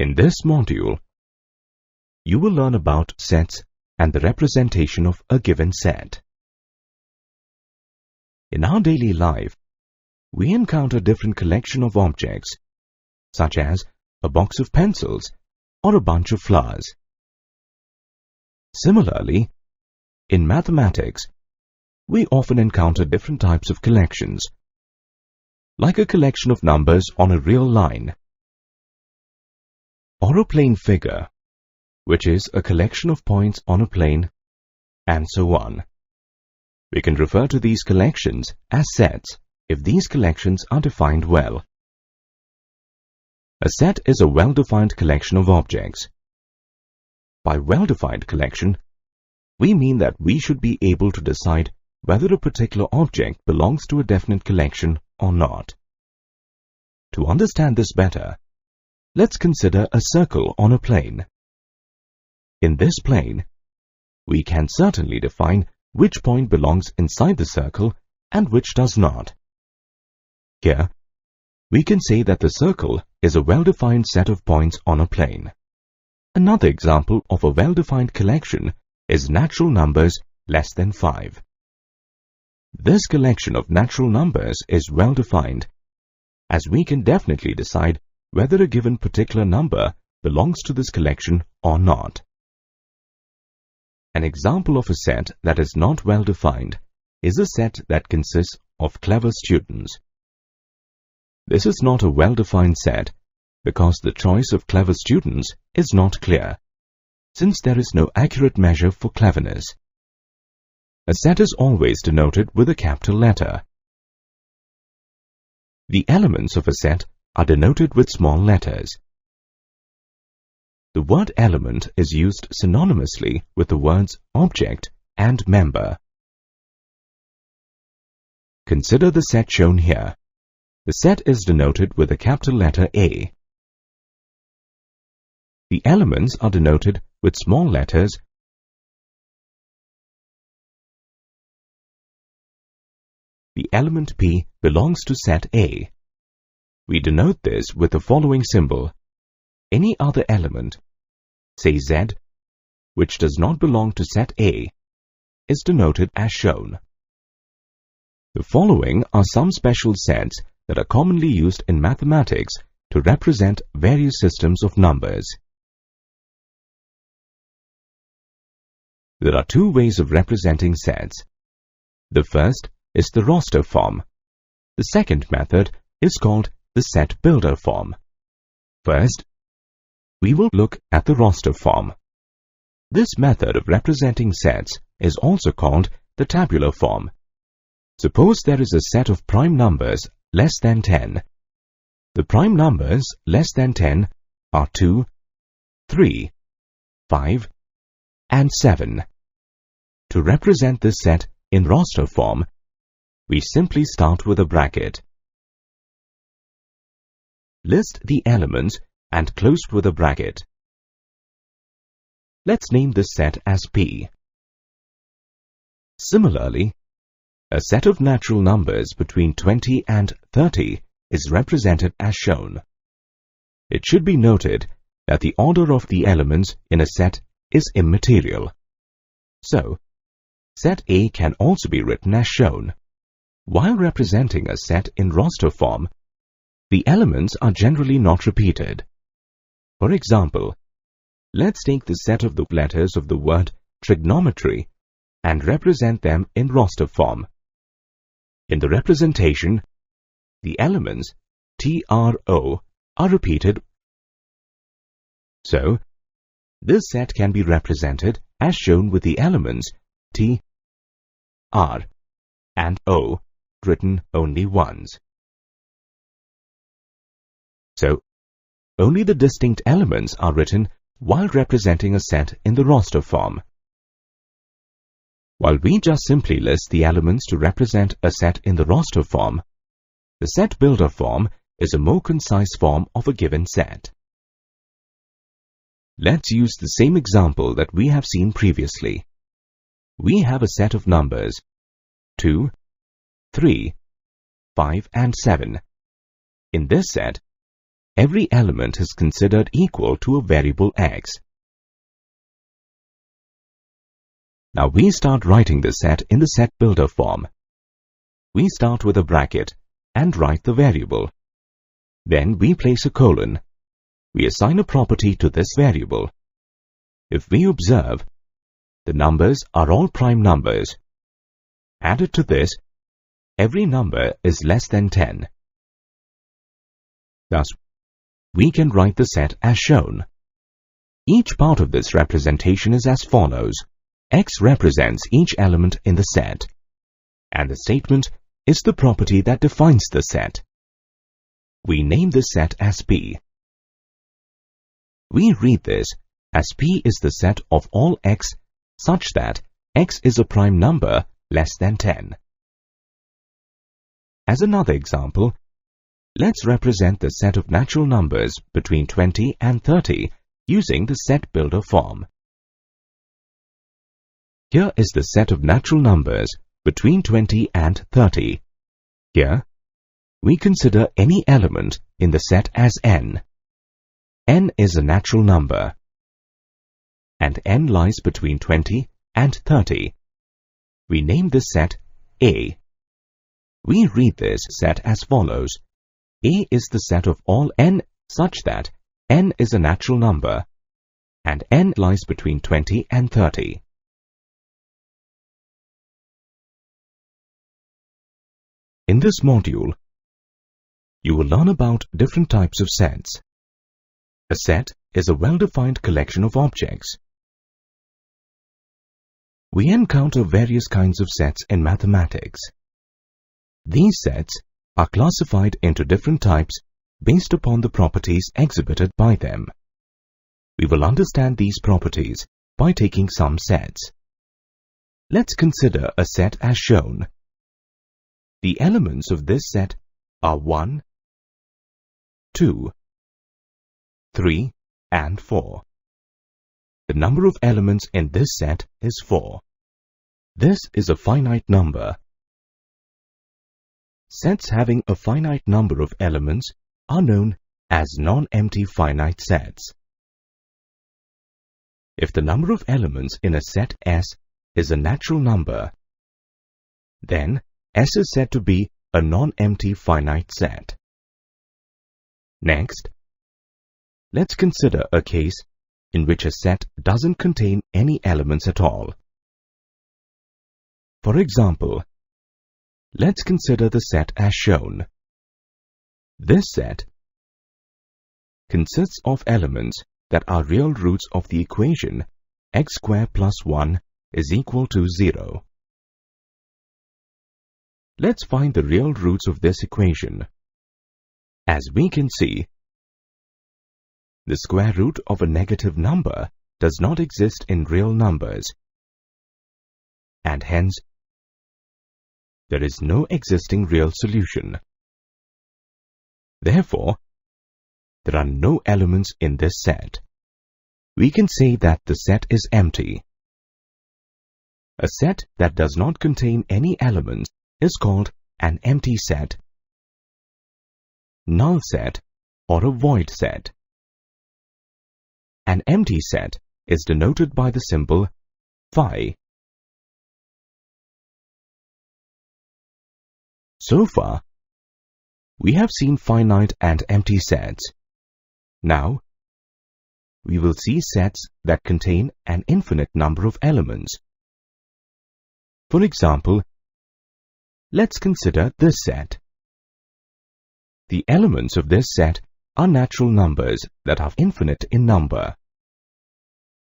In this module, you will learn about sets and the representation of a given set. In our daily life, we encounter different collection of objects, such as a box of pencils or a bunch of flowers. Similarly, in mathematics, we often encounter different types of collections, like a collection of numbers on a real line, or a plane figure, which is a collection of points on a plane, and so on. We can refer to these collections as sets if these collections are defined well. A set is a well-defined collection of objects. By well-defined collection, we mean that we should be able to decide whether a particular object belongs to a definite collection or not. To understand this better, let's consider a circle on a plane. In this plane, we can certainly define which point belongs inside the circle and which does not. Here, we can say that the circle is a well-defined set of points on a plane. Another example of a well-defined collection is natural numbers less than 5. This collection of natural numbers is well-defined, as we can definitely decide whether a given particular number belongs to this collection or not. An example of a set that is not well defined is a set that consists of clever students. This is not a well-defined set because the choice of clever students is not clear, since there is no accurate measure for cleverness. A set is always denoted with a capital letter. The elements of a set are denoted with small letters. The word element is used synonymously with the words object and member. Consider the set shown here. The set is denoted with a capital letter A. The elements are denoted with small letters The element P belongs to set A. We denote this with the following symbol. Any other element, say Z, which does not belong to set A, is denoted as shown. The following are some special sets that are commonly used in mathematics to represent various systems of numbers. There are two ways of representing sets. The first is the roster form. The second method is called the set builder form. First, we will look at the roster form. This method of representing sets is also called the tabular form. Suppose there is a set of prime numbers less than 10. The prime numbers less than 10 are 2, 3, 5, and 7. To represent this set in roster form, we simply start with a bracket. List the elements and close with a bracket. Let's name this set as P. Similarly, a set of natural numbers between 20 and 30 is represented as shown. It should be noted that the order of the elements in a set is immaterial. So, set A can also be written as shown. While representing a set in roster form, the elements are generally not repeated. For example, let's take the set of the letters of the word trigonometry and represent them in roster form. In the representation, the elements TRO are repeated. So, this set can be represented as shown with the elements T, R, and O written only once. So, only the distinct elements are written while representing a set in the roster form. While we just simply list the elements to represent a set in the roster form, the set builder form is a more concise form of a given set. Let's use the same example that we have seen previously. We have a set of numbers 2, 3, 5, and 7. In this set, every element is considered equal to a variable x. Now we start writing the set in the set builder form. We start with a bracket and write the variable. Then we place a colon. We assign a property to this variable. If we observe, the numbers are all prime numbers. Added to this, every number is less than 10. Thus, we can write the set as shown. Each part of this representation is as follows. X represents each element in the set, and the statement is the property that defines the set. We name this set as P. We read this as P is the set of all x such that x is a prime number less than 10. As another example, let's represent the set of natural numbers between 20 and 30 using the set builder form. Here is the set of natural numbers between 20 and 30. Here, we consider any element in the set as n. N is a natural number, and n lies between 20 and 30. We name this set A. We read this set as follows. A is the set of all n such that n is a natural number, and n lies between 20 and 30. In this module, you will learn about different types of sets. A set is a well-defined collection of objects. We encounter various kinds of sets in mathematics. These sets are classified into different types based upon the properties exhibited by them. We will understand these properties by taking some sets. Let's consider a set as shown. The elements of this set are 1, 2, 3, and 4. The number of elements in this set is 4. This is a finite number. Sets having a finite number of elements are known as non-empty finite sets. If the number of elements in a set S is a natural number, then S is said to be a non-empty finite set. Next, let's consider a case in which a set doesn't contain any elements at all. For example, let's consider the set as shown. This set consists of elements that are real roots of the equation x squared plus 1 is equal to 0. Let's find the real roots of this equation. As we can see, the square root of a negative number does not exist in real numbers, and hence, there is no existing real solution. Therefore, there are no elements in this set. We can say that the set is empty. A set that does not contain any elements is called an empty set, null set, or a void set. An empty set is denoted by the symbol phi. So far, we have seen finite and empty sets. Now, we will see sets that contain an infinite number of elements. For example, let's consider this set. The elements of this set are natural numbers that are infinite in number.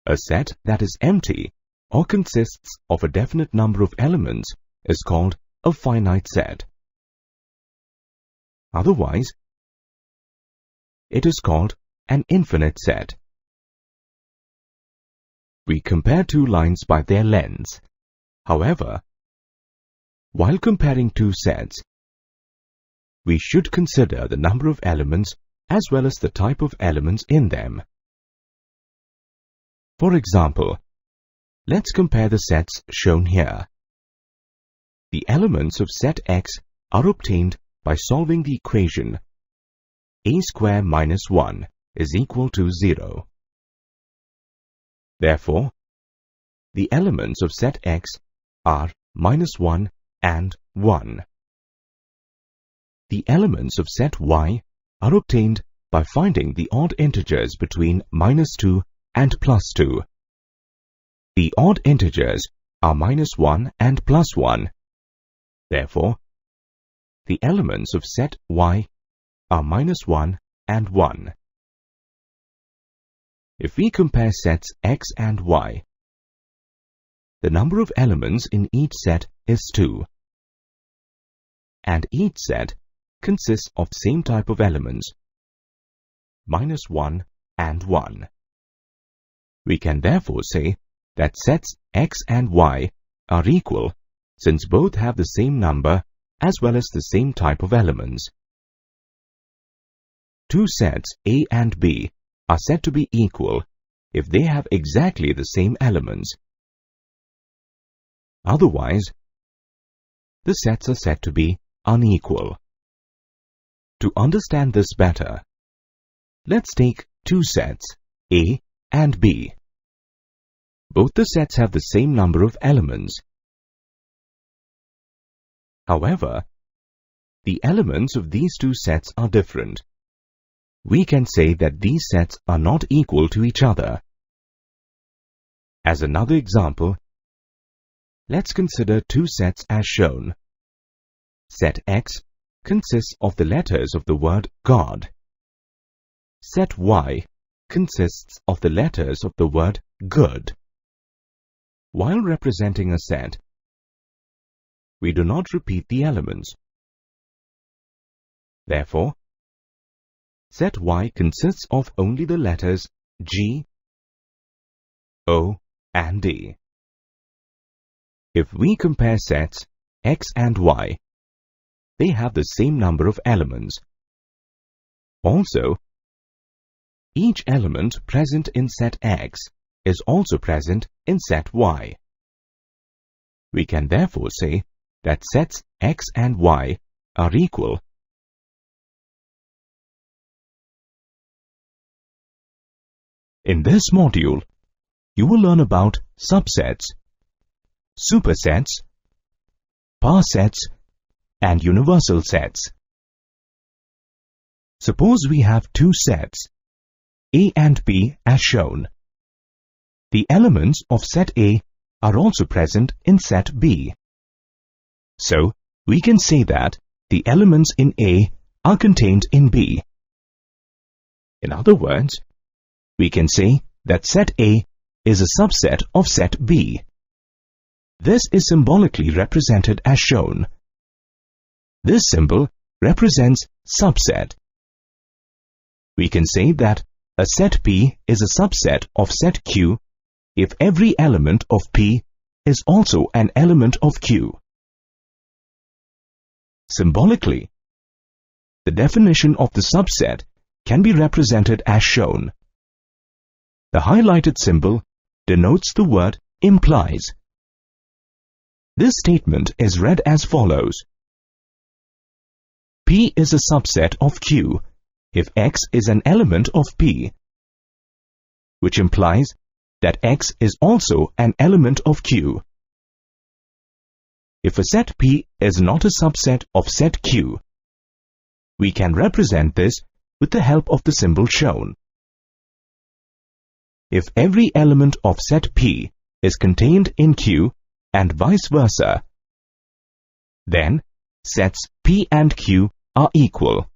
A set that is empty or consists of a definite number of elements is called a finite set. Otherwise, it is called an infinite set. We compare two lines by their lengths. However, while comparing two sets, we should consider the number of elements as well as the type of elements in them. For example, let's compare the sets shown here. The elements of set X are obtained by solving the equation a square minus 1 is equal to 0. Therefore, the elements of set X are minus 1 and 1. The elements of set Y are obtained by finding the odd integers between minus 2 and plus 2. The odd integers are minus 1 and plus 1. Therefore, the elements of set Y are minus 1 and 1. If we compare sets X and Y, the number of elements in each set is 2, and each set consists of the same type of elements, minus 1 and 1. We can therefore say that sets X and Y are equal since both have the same number as well as the same type of elements. Two sets A and B are said to be equal if they have exactly the same elements. Otherwise, the sets are said to be unequal. To understand this better, let's take two sets, A and B. Both the sets have the same number of elements. However, the elements of these two sets are different. We can say that these sets are not equal to each other. As another example, let's consider two sets as shown. Set X consists of the letters of the word God. Set Y consists of the letters of the word good. While representing a set, we do not repeat the elements. Therefore, set Y consists of only the letters G, O, and D. If we compare sets X and Y, they have the same number of elements. Also, each element present in set X is also present in set Y. We can therefore say that sets X and Y are equal. In this module, you will learn about subsets, supersets, parsets, and universal sets. Suppose we have two sets, A and B as shown. The elements of set A are also present in set B. So, we can say that the elements in A are contained in B. In other words, we can say that set A is a subset of set B. This is symbolically represented as shown. This symbol represents subset. We can say that a set P is a subset of set Q if every element of P is also an element of Q. Symbolically, the definition of the subset can be represented as shown. The highlighted symbol denotes the word implies. This statement is read as follows. P is a subset of Q if X is an element of P, which implies that X is also an element of Q. If a set P is not a subset of set Q, we can represent this with the help of the symbol shown. If every element of set P is contained in Q and vice versa, then sets P and Q are equal.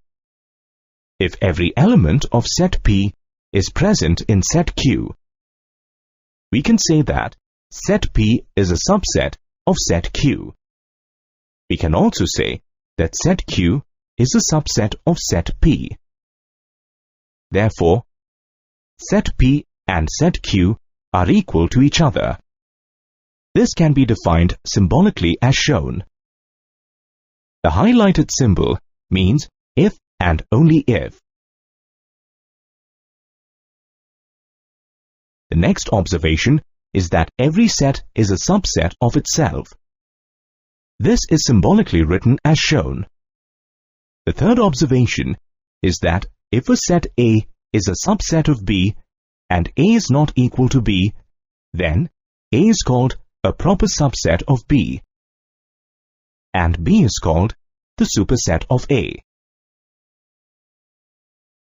If every element of set P is present in set Q, we can say that set P is a subset of set Q. We can also say that set Q is a subset of set P. Therefore, set P and set Q are equal to each other. This can be defined symbolically as shown. The highlighted symbol means if and only if. The next observation is that every set is a subset of itself. This is symbolically written as shown. The third observation is that if a set A is a subset of B and A is not equal to B, then A is called a proper subset of B and B is called the superset of A.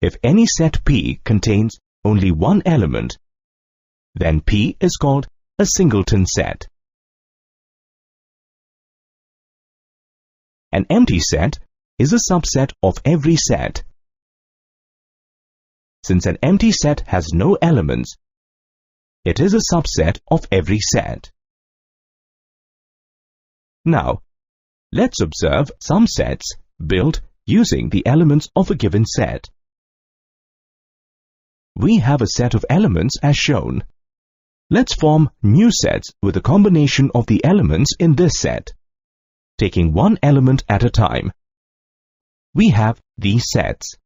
If any set P contains only one element, then P is called a singleton set. An empty set is a subset of every set. Since an empty set has no elements, it is a subset of every set. Now, let's observe some sets built using the elements of a given set. We have a set of elements as shown. Let's form new sets with a combination of the elements in this set, taking one element at a time. We have these sets.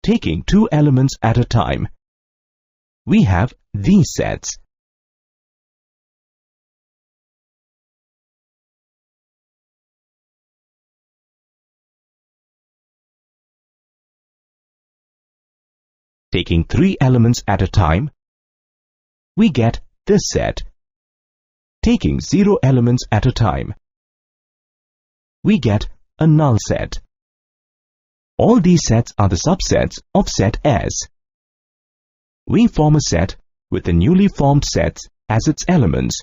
Taking two elements at a time, we have these sets. Taking three elements at a time, we get this set. Taking 0 elements at a time, we get a null set. All these sets are the subsets of set S. We form a set with the newly formed sets as its elements.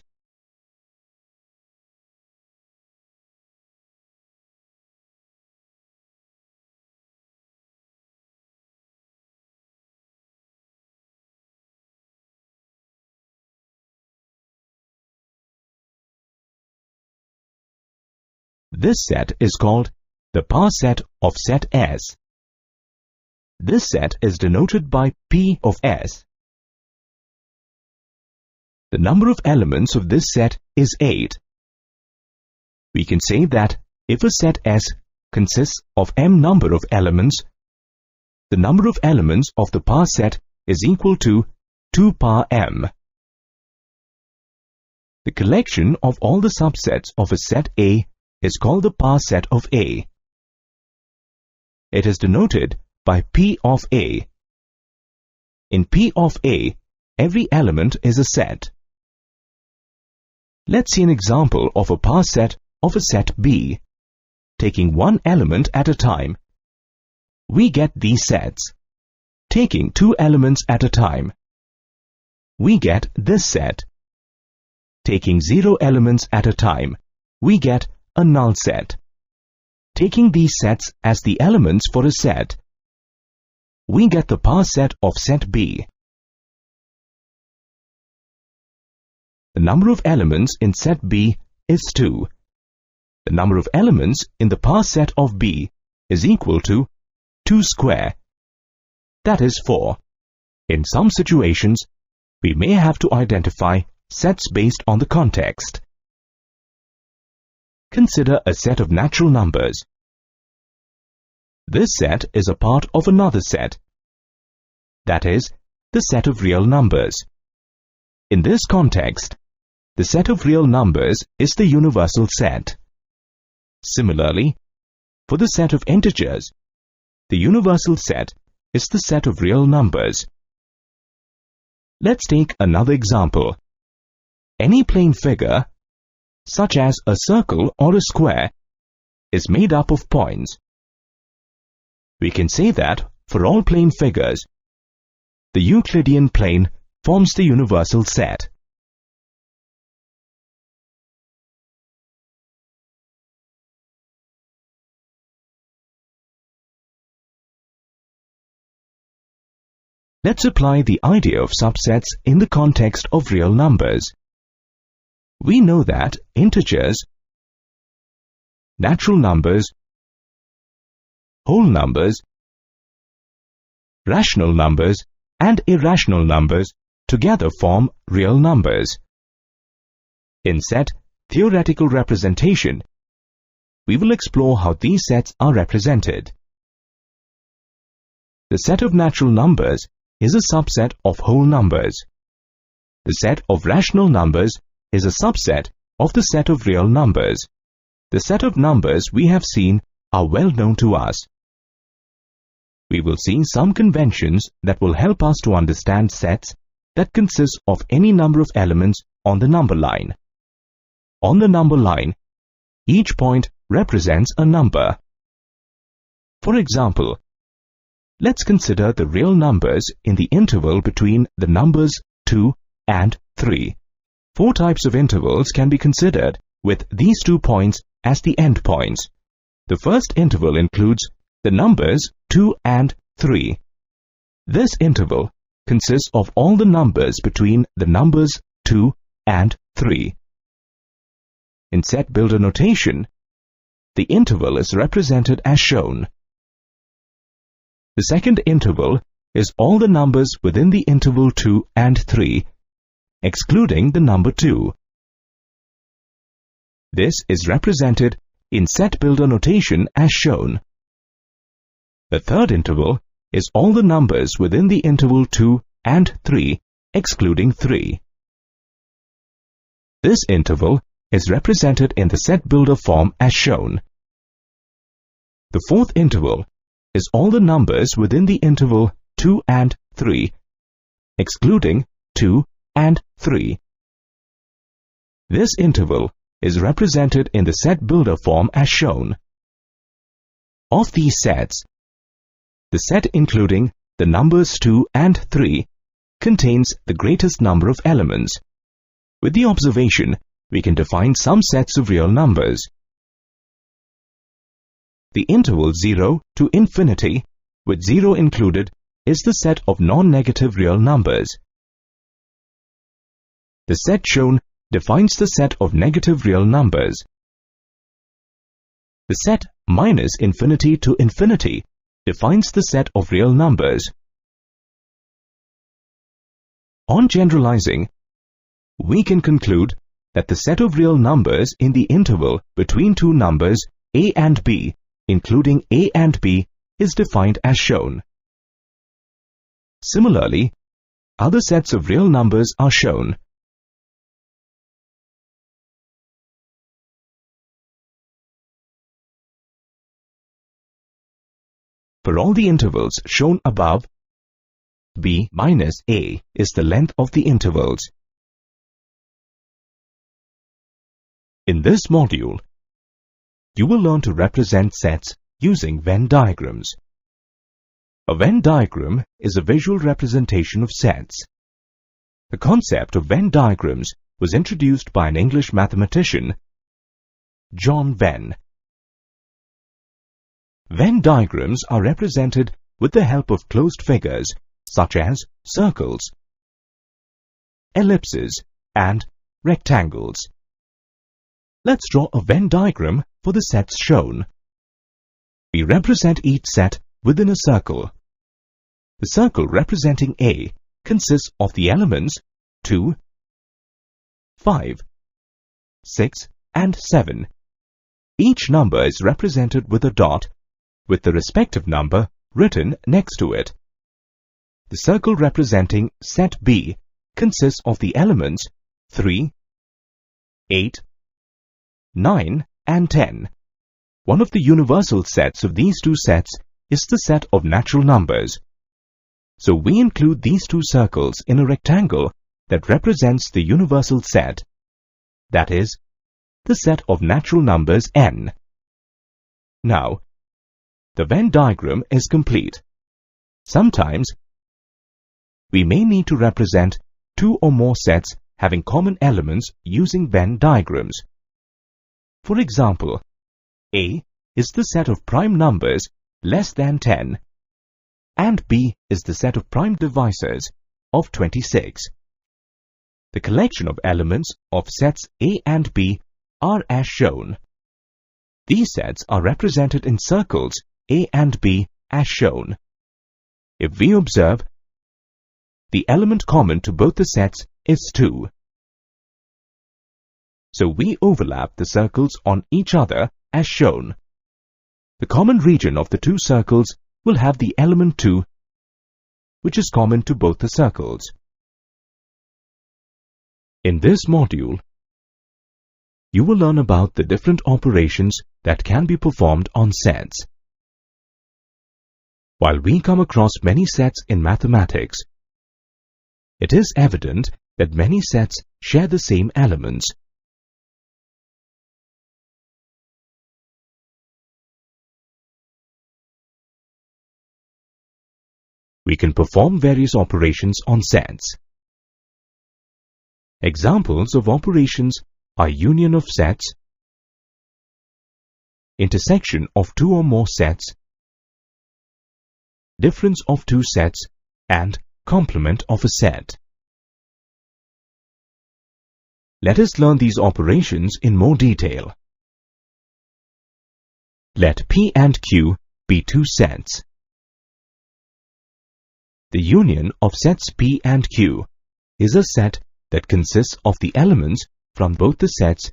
This set is called the parset of set S. This set is denoted by P of S. The number of elements of this set is 8. We can say that if a set S consists of m number of elements, the number of elements of the parset is equal to 2 power m. The collection of all the subsets of a set A is called the parset of A. It is denoted by P of A. In P of A, every element is a set. Let's see an example of a parset of a set B. Taking one element at a time, we get these sets. Taking two elements at a time, we get this set. Taking 0 elements at a time, we get a null set. Taking these sets as the elements for a set, we get the parset of set B. The number of elements in set B is 2. The number of elements in the parset of B is equal to 2 square. That is 4. In some situations, we may have to identify sets based on the context. Consider a set of natural numbers. This set is a part of another set, that is, the set of real numbers. In this context, the set of real numbers is the universal set. Similarly, for the set of integers, the universal set is the set of real numbers. Let's take another example. Any plane figure, such as a circle or a square, is made up of points. We can say that for all plane figures, the Euclidean plane forms the universal set. Let's apply the idea of subsets in the context of real numbers. We know that integers, natural numbers, whole numbers, rational numbers, and irrational numbers together form real numbers. In set theoretical representation, we will explore how these sets are represented. The set of natural numbers is a subset of whole numbers. The set of rational numbers is a subset of the set of real numbers. The set of numbers we have seen are well known to us. We will see some conventions that will help us to understand sets that consist of any number of elements on the number line. On the number line, each point represents a number. For example, let's consider the real numbers in the interval between the numbers 2 and 3. 4 types of intervals can be considered with these 2 points as the endpoints. The first interval includes the numbers 2 and 3. This interval consists of all the numbers between the numbers 2 and 3. In set builder notation, the interval is represented as shown. The second interval is all the numbers within the interval 2 and 3, excluding the number 2. This is represented in set builder notation as shown. The third interval is all the numbers within the interval 2 and 3, excluding 3. This interval is represented in the set builder form as shown. The fourth interval is all the numbers within the interval 2 and 3, excluding 2 and 3. This interval is represented in the set builder form as shown. Of these sets, the set including the numbers 2 and 3 contains the greatest number of elements. With the observation, we can define some sets of real numbers. The interval 0 to infinity, with 0 included, is the set of non-negative real numbers. The set shown defines the set of negative real numbers. The set minus infinity to infinity defines the set of real numbers. On generalizing, we can conclude that the set of real numbers in the interval between two numbers a and b, including a and b, is defined as shown. Similarly, other sets of real numbers are shown. For all the intervals shown above, b minus a is the length of the intervals. In this module, you will learn to represent sets using Venn diagrams. A Venn diagram is a visual representation of sets. The concept of Venn diagrams was introduced by an English mathematician, John Venn. Venn diagrams are represented with the help of closed figures such as circles, ellipses, and rectangles. Let's draw a Venn diagram for the sets shown. We represent each set within a circle. The circle representing A consists of the elements 2, 5, 6, and 7. Each number is represented with a dot, with the respective number written next to it. The circle representing set B consists of the elements 3, 8, 9, and 10. One of the universal sets of these two sets is the set of natural numbers. So we include these two circles in a rectangle that represents the universal set, that is, the set of natural numbers n. Now, the Venn diagram is complete. Sometimes, we may need to represent two or more sets having common elements using Venn diagrams. For example, A is the set of prime numbers less than 10, and B is the set of prime divisors of 26. The collection of elements of sets A and B are as shown. These sets are represented in circles A and B as shown. If we observe, the element common to both the sets is 2. So we overlap the circles on each other as shown. The common region of the two circles will have the element 2, which is common to both the circles. In this module, you will learn about the different operations that can be performed on sets. While we come across many sets in mathematics, it is evident that many sets share the same elements. We can perform various operations on sets. Examples of operations are union of sets, intersection of two or more sets, difference of two sets, and complement of a set. Let us learn these operations in more detail. Let P and Q be two sets. The union of sets P and Q is a set that consists of the elements from both the sets.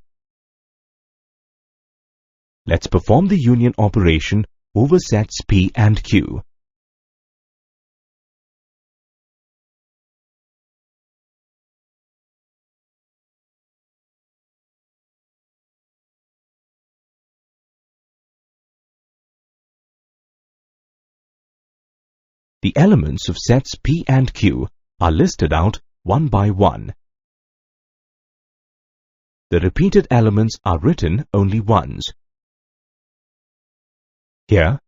Let's perform the union operation over sets P and Q. The elements of sets P and Q are listed out one by one. The repeated elements are written only once. Here,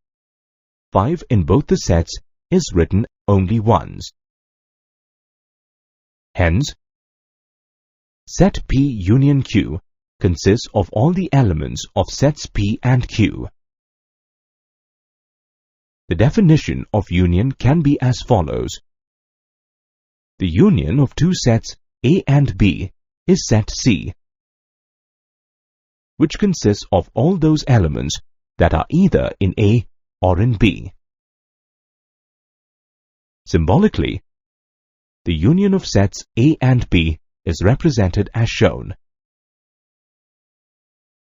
5 in both the sets is written only once. Hence, set P union Q consists of all the elements of sets P and Q. The definition of union can be as follows. The union of two sets A and B is set C, which consists of all those elements that are either in A or in B. Symbolically, the union of sets A and B is represented as shown.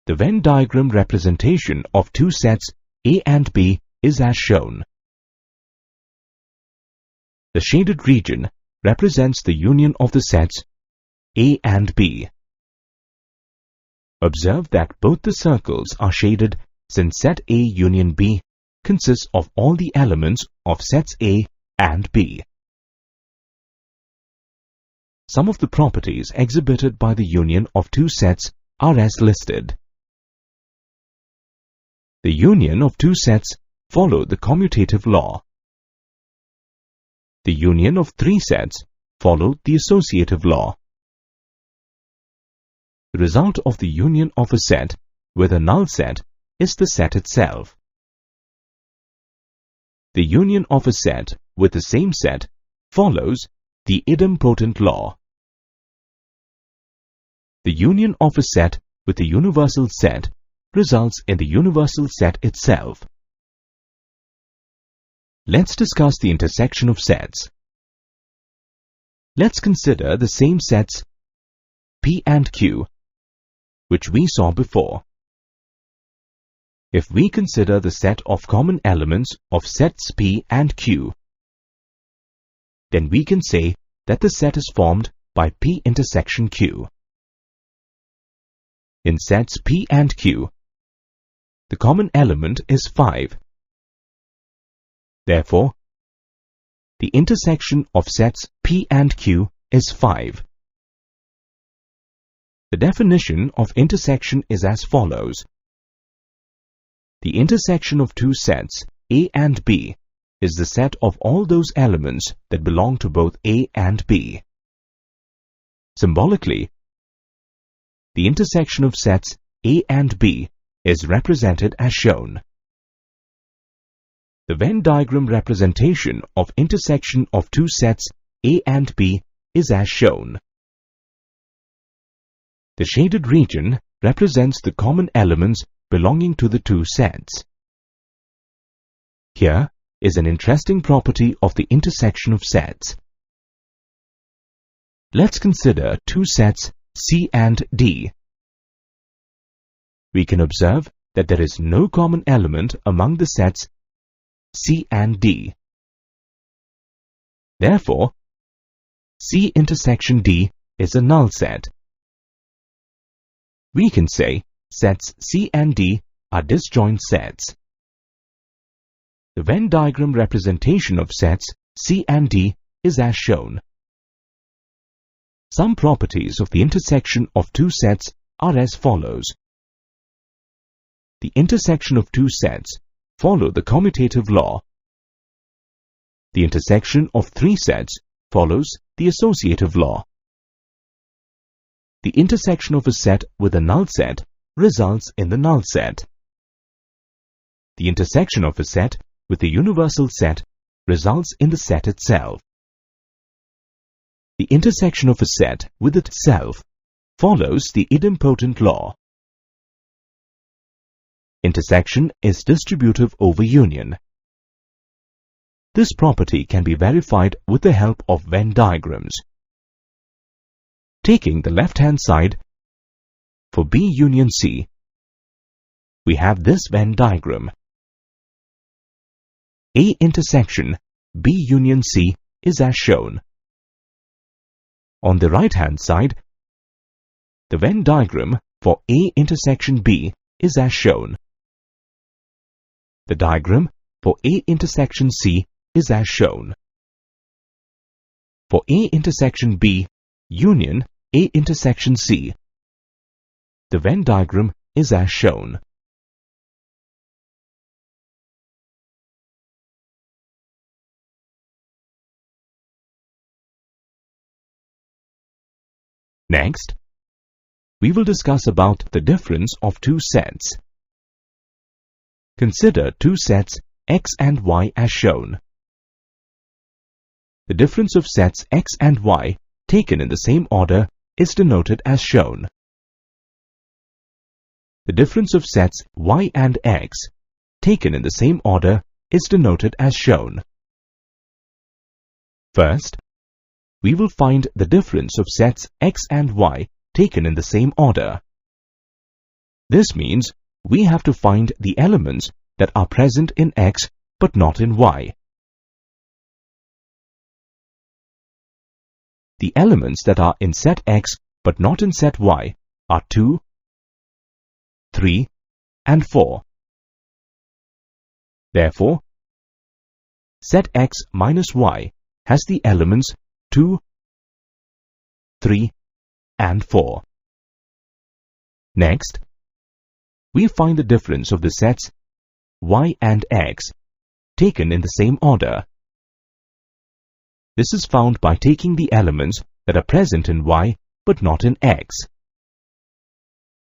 The Venn diagram representation of two sets A and B is as shown. The shaded region represents the union of the sets A and B. Observe that both the circles are shaded since set A union B consists of all the elements of sets A and B. Some of the properties exhibited by the union of two sets are as listed. The union of two sets follow the commutative law. The union of three sets follow the associative law. The result of the union of a set with a null set is the set itself. The union of a set with the same set follows the idempotent law. The union of a set with the universal set results in the universal set itself. Let's discuss the intersection of sets. Let's consider the same sets P and Q, which we saw before. If we consider the set of common elements of sets P and Q, then we can say that the set is formed by P intersection Q. In sets P and Q, the common element is 5. Therefore, the intersection of sets P and Q is 5. The definition of intersection is as follows. The intersection of two sets A and B is the set of all those elements that belong to both A and B. Symbolically, the intersection of sets A and B is represented as shown. The Venn diagram representation of intersection of two sets A and B is as shown. The shaded region represents the common elements belonging to the two sets. Here is an interesting property of the intersection of sets. Let's consider two sets C and D. We can observe that there is no common element among the sets C and D. Therefore, C intersection D is a null set. we can say sets C and D are disjoint sets. The Venn diagram representation of sets C and D is as shown. Some properties of the intersection of two sets are as follows. The intersection of two sets follow the commutative law. The intersection of three sets follows the associative law. The intersection of a set with a null set results in the null set. The intersection of a set with a universal set results in the set itself. The intersection of a set with itself follows the idempotent law. Intersection is distributive over union. This property can be verified with the help of Venn diagrams. Taking the left-hand side, for B union C, we have this Venn diagram. A intersection B union C is as shown. On the right-hand side, the Venn diagram for A intersection B is as shown. The diagram for A intersection C is as shown. For A intersection B union A intersection C, the Venn diagram is as shown. Next, we will discuss about the difference of two sets. Consider two sets X and Y as shown. The difference of sets X and Y taken in the same order is denoted as shown. The difference of sets Y and X taken in the same order is denoted as shown. First, we will find the difference of sets X and Y taken in the same order. This means we have to find the elements that are present in X but not in Y. The elements that are in set X but not in set Y are 2, 3, and 4. Therefore, set X minus Y has the elements 2, 3, and 4. Next, we find the difference of the sets Y and X taken in the same order. This is found by taking the elements that are present in Y but not in X.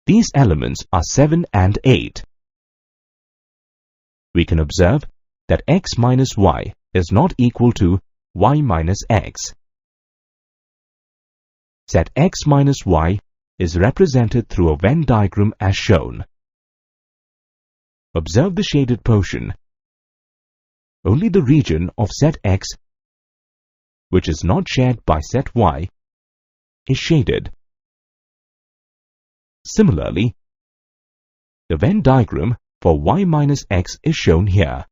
These elements are 7 and 8. We can observe that X minus Y is not equal to Y minus X. Set X minus Y is represented through a Venn diagram as shown. Observe the shaded portion. Only the region of set X, which is not shared by set Y, is shaded. Similarly, the Venn diagram for Y minus X is shown here.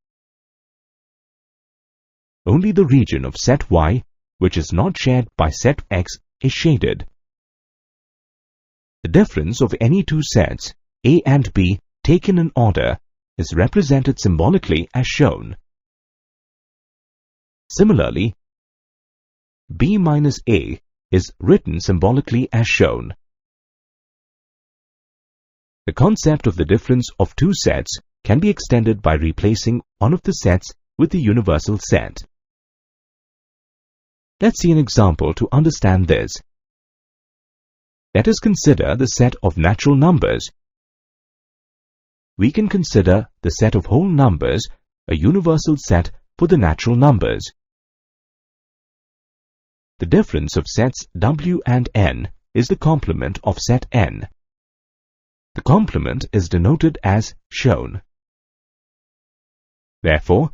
Only the region of set Y, which is not shared by set X, is shaded. The difference of any two sets, A and B, taken in order, is represented symbolically as shown. Similarly, B minus A is written symbolically as shown. The concept of the difference of two sets can be extended by replacing one of the sets with the universal set. Let's see an example to understand this. Let us consider the set of natural numbers. We can consider the set of whole numbers a universal set for the natural numbers. The difference of sets W and N is the complement of set N. The complement is denoted as shown. Therefore,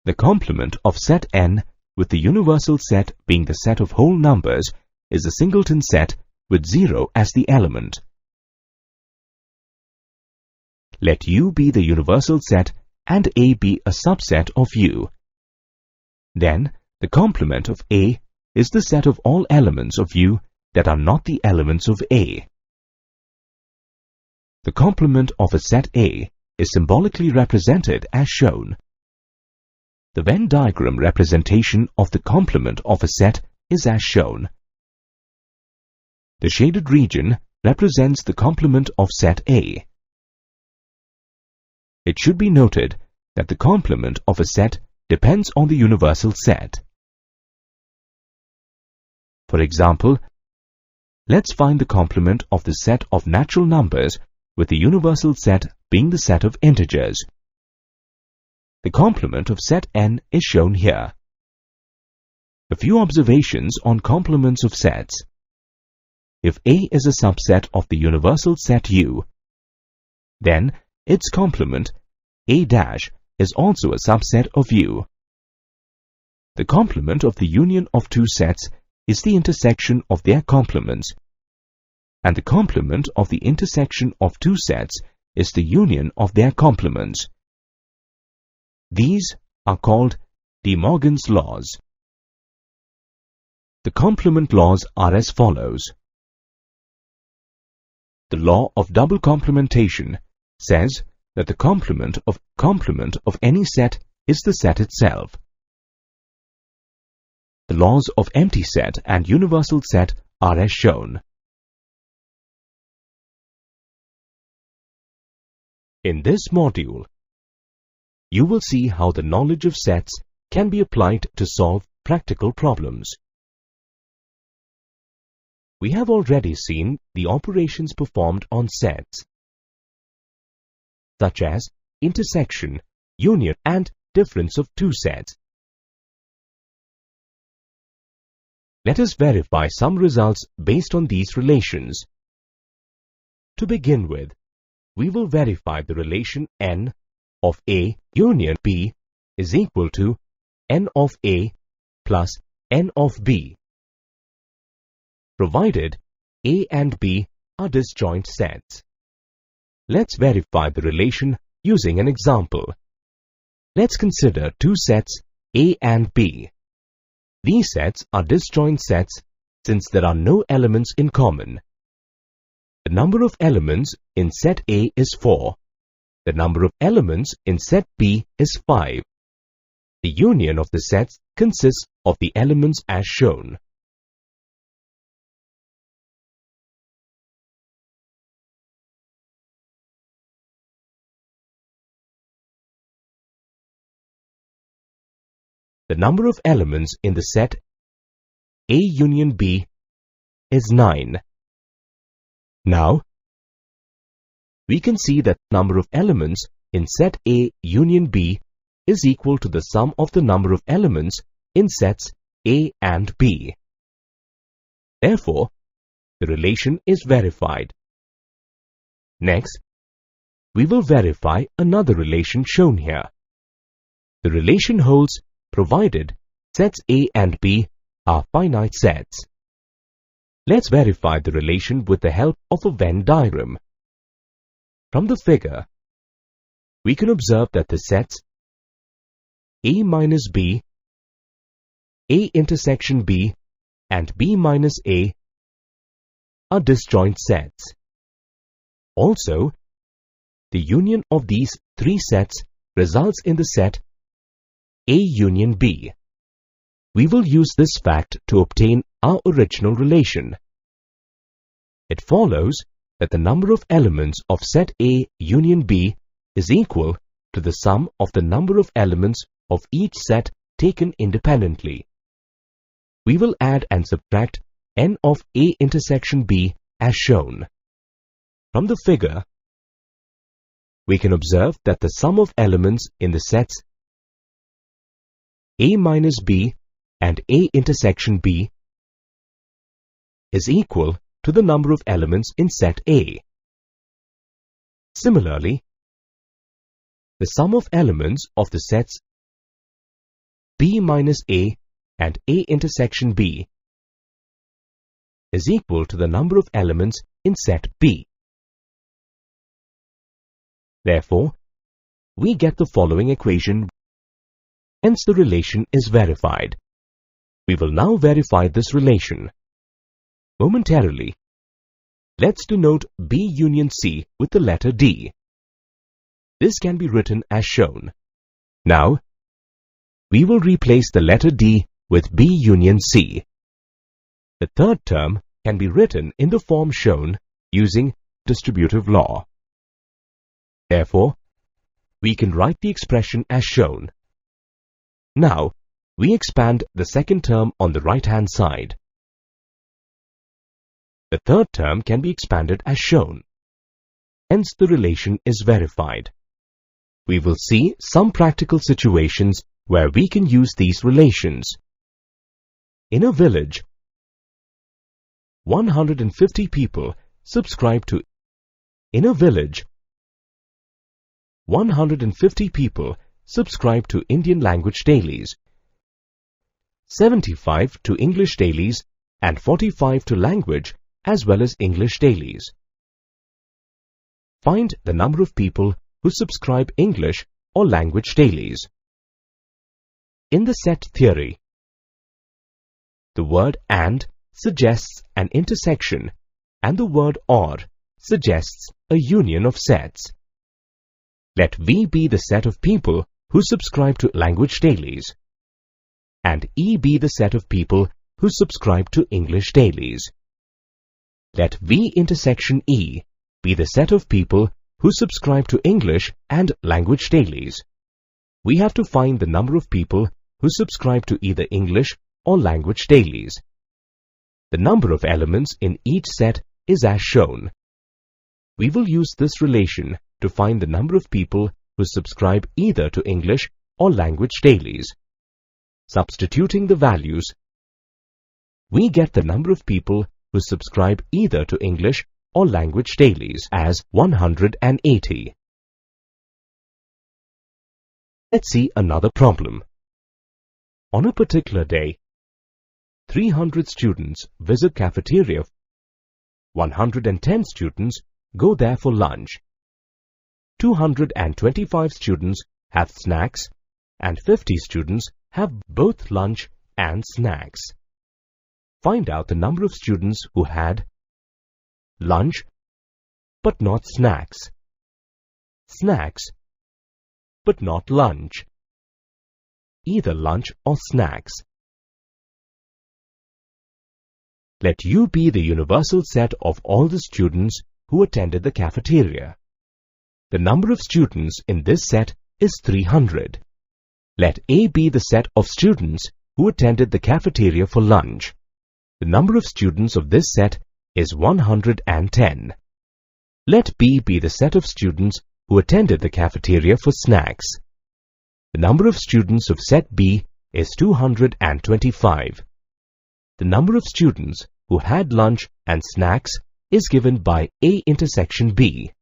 the complement of set N with the universal set being the set of whole numbers is a singleton set with 0 as the element. Let U be the universal set and A be a subset of U. Then, the complement of A is the set of all elements of U that are not the elements of A. The complement of a set A is symbolically represented as shown. The Venn diagram representation of the complement of a set is as shown. The shaded region represents the complement of set A. It should be noted that the complement of a set depends on the universal set. For example, let's find the complement of the set of natural numbers with the universal set being the set of integers. The complement of set n is shown here. A few observations on complements of sets. If A is a subset of the universal set U, then its complement A' is also a subset of U. The complement of the union of two sets is the intersection of their complements, and the complement of the intersection of two sets is the union of their complements. These are called De Morgan's laws. The complement laws are as follows. The law of double complementation says that the complement of any set is the set itself. The laws of empty set and universal set are as shown. In this module, you will see how the knowledge of sets can be applied to solve practical problems. We have already seen the operations performed on sets, such as intersection, union, and difference of two sets. Let us verify some results based on these relations. To begin with, we will verify the relation n of A union B is equal to n of A plus n of B, provided A and B are disjoint sets. Let's verify the relation using an example. Let's consider two sets A and B. These sets are disjoint sets since there are no elements in common. The number of elements in set A is 4. The number of elements in set B is 5. The union of the sets consists of the elements as shown. The number of elements in the set A union B is 9. Now, we can see that the number of elements in set A union B is equal to the sum of the number of elements in sets A and B. Therefore, the relation is verified. Next, we will verify another relation shown here. The relation holds provided sets A and B are finite sets. Let's verify the relation with the help of a Venn diagram. From the figure, we can observe that the sets A minus B, A intersection B, and B minus A are disjoint sets. Also, the union of these three sets results in the set A union B. We will use this fact to obtain our original relation. It follows that the number of elements of set A union B is equal to the sum of the number of elements of each set taken independently. We will add and subtract n of A intersection B as shown. From the figure, we can observe that the sum of elements in the sets A minus B and A intersection B is equal to the number of elements in set A. Similarly, the sum of elements of the sets B minus A and A intersection B is equal to the number of elements in set B. Therefore, we get the following equation. Hence, the relation is verified. We will now verify this relation. Momentarily, Let's denote B union C with the letter D. This can be written as shown. Now, we will replace the letter D with B union C. The third term can be written in the form shown using distributive law. Therefore, we can write the expression as shown. Now, we expand the second term on the right-hand side. The third term can be expanded as shown. Hence, the relation is verified. We will see some practical situations where we can use these relations. In a village, 150 people subscribe to 150 people subscribe to Indian language dailies, 75 to English dailies, and 45 to language as well as English dailies. Find the number of people who subscribe English or language dailies. In the set theory, the word "and" suggests an intersection and the word "or" suggests a union of sets. Let V be the set of people who subscribe to language dailies, and E be the set of people who subscribe to English dailies. Let V intersection E be the set of people who subscribe to English and language dailies. We have to find the number of people who subscribe to either English or language dailies. The number of elements in each set is as shown. We will use this relation to find the number of people who subscribe either to English or language dailies. Substituting the values, we get the number of people who subscribe either to English or language dailies as 180. Let's see another problem. On a particular day, 300 students visit cafeteria. 110 students go there for lunch. 225 students have snacks and 50 students have both lunch and snacks. Find out the number of students who had lunch but not snacks, snacks but not lunch, either lunch or snacks. Let U be the universal set of all the students who attended the cafeteria. The number of students in this set is 300. Let A be the set of students who attended the cafeteria for lunch. The number of students of this set is 110. Let B be the set of students who attended the cafeteria for snacks. The number of students of set B is 225. The number of students who had lunch and snacks is given by A intersection B.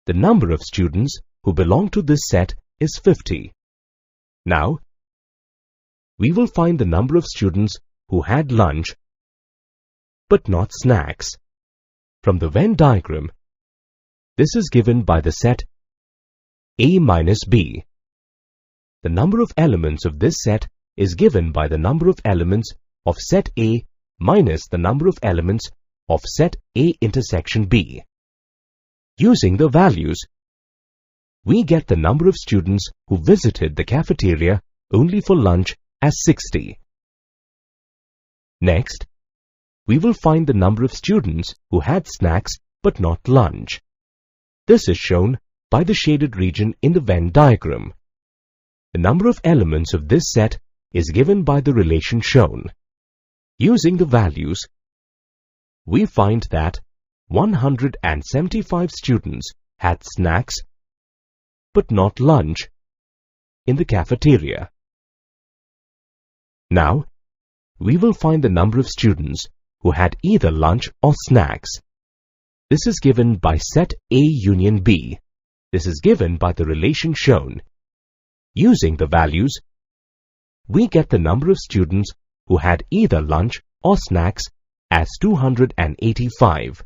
The number of students who belong to this set is 50. Now, we will find the number of students who had lunch but not snacks. From the Venn diagram, this is given by the set A minus B. The number of elements of this set is given by the number of elements of set A minus the number of elements of set A intersection B. Using the values, we get the number of students who visited the cafeteria only for lunch as 60. Next, we will find the number of students who had snacks but not lunch. This is shown by the shaded region in the Venn diagram. The number of elements of this set is given by the relation shown. Using the values, we find that 175 students had snacks but not lunch in the cafeteria. Now, we will find the number of students who had either lunch or snacks. This is given by set A union B. This is given by the relation shown. Using the values, we get the number of students who had either lunch or snacks as 285.